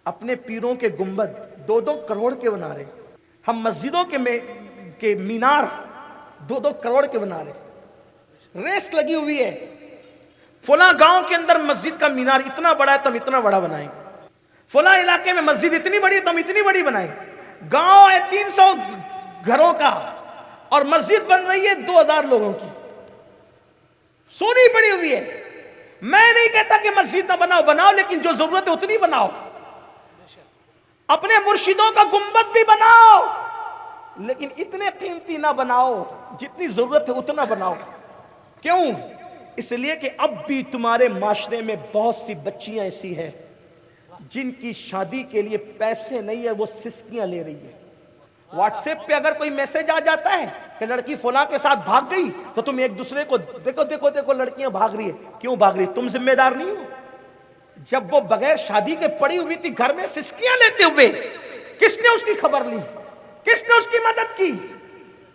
اپنے پیروں کے گنبد 2-2 کروڑ کے بنا رہے، ہم مسجدوں کے مینار 2-2 کروڑ کے بنا رہے، ریس لگی ہوئی ہے، فلاں گاؤں کے اندر مسجد کا مینار اتنا بڑا ہے تو ہم اتنا بڑا بنائیں، فلاں علاقے میں مسجد اتنی بڑی ہے تو ہم اتنی بڑی بنائیں، گاؤں ہے 300 گھروں کا اور مسجد بن رہی ہے 2000 لوگوں کی، سونی پڑی ہوئی ہے۔ میں نہیں کہتا کہ مسجد نہ بناؤ، بناؤ، لیکن جو ضرورت ہے اتنی بناؤ، اپنے مرشدوں کا گنبد بھی بناؤ لیکن اتنے قیمتی نہ بناؤ، جتنی ضرورت ہے اتنا بناؤ۔ کیوں؟ اس لیے کہ اب بھی تمہارے معاشرے میں بہت سی بچیاں ایسی ہیں جن کی شادی کے لیے پیسے نہیں ہے، وہ سسکیاں لے رہی ہے۔ واٹس ایپ پہ اگر کوئی میسج آ جاتا ہے کہ لڑکی فلاں کے ساتھ بھاگ گئی تو تم ایک دوسرے کو دیکھو دیکھو دیکھو لڑکیاں بھاگ رہی ہے، کیوں بھاگ رہی ہے؟ تم ذمہ دار نہیں ہو؟ جب وہ بغیر شادی کے پڑی ہوئی تھی گھر میں سسکیاں لیتے ہوئے، کس نے اس کی خبر لی؟ کس نے اس کی مدد کی؟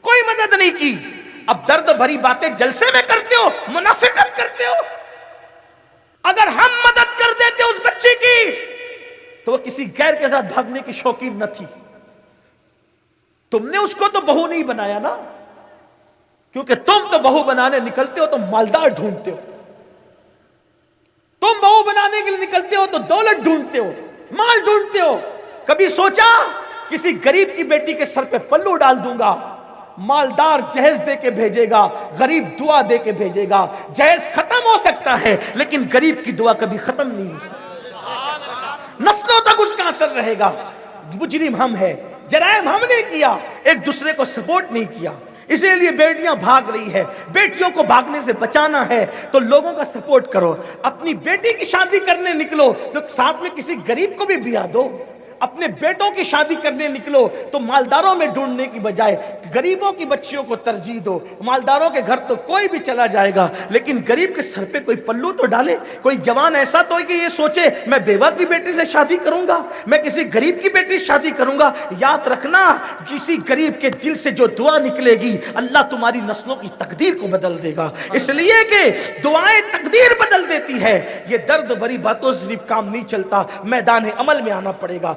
کوئی مدد نہیں کی۔ اب درد بھری باتیں جلسے میں کرتے ہو، منافقت کرتے ہو۔ اگر ہم مدد کر دیتے اس بچے کی تو وہ کسی غیر کے ساتھ بھاگنے کی شوقین نہ تھی۔ تم نے اس کو تو بہو نہیں بنایا نا، کیونکہ تم تو بہو بنانے نکلتے ہو تو مالدار ڈھونڈتے ہو، تم بہو بنانے کے لیے نکلتے ہو تو دولت ڈھونڈتے ہو، مال ڈھونڈتے ہو۔ کبھی سوچا کسی غریب کی بیٹی کے سر پہ پلو ڈال دوں گا، مالدار جہیز دے کے بھیجے گا، غریب دعا دے کے بھیجے گا۔ جہیز ختم ہو سکتا ہے لیکن غریب کی دعا کبھی ختم نہیں ہو سکتی، نسلوں تک اس کا اثر رہے گا۔ مجرم ہم ہیں، جرائم ہم نے کیا، ایک دوسرے کو سپورٹ نہیں کیا، اسی لیے بیٹیاں بھاگ رہی ہے۔ بیٹیوں کو بھاگنے سے بچانا ہے تو لوگوں کا سپورٹ کرو۔ اپنی بیٹی کی شادی کرنے نکلو تو ساتھ میں کسی غریب کو بھی بیاہ دو۔ اپنے بیٹوں کی شادی کرنے نکلو تو مالداروں میں ڈھونڈنے کی بجائے غریبوں کی بچیوں کو ترجیح دو۔ مالداروں کے گھر تو کوئی بھی چلا جائے گا لیکن غریب کے سر پہ کوئی پلو تو ڈالے۔ کوئی جوان ایسا تو ہے کہ یہ سوچے میں بیوہ کی بیٹی سے شادی کروں گا، میں کسی غریب کی بیٹی سے شادی کروں گا۔ یاد رکھنا کسی غریب کے دل سے جو دعا نکلے گی اللہ تمہاری نسلوں کی تقدیر کو بدل دے گا، اس لیے کہ دعائیں تقدیر بدل دیتی ہے۔ یہ درد بھری باتوں سے صرف کام نہیں چلتا، میدان عمل میں آنا پڑے گا۔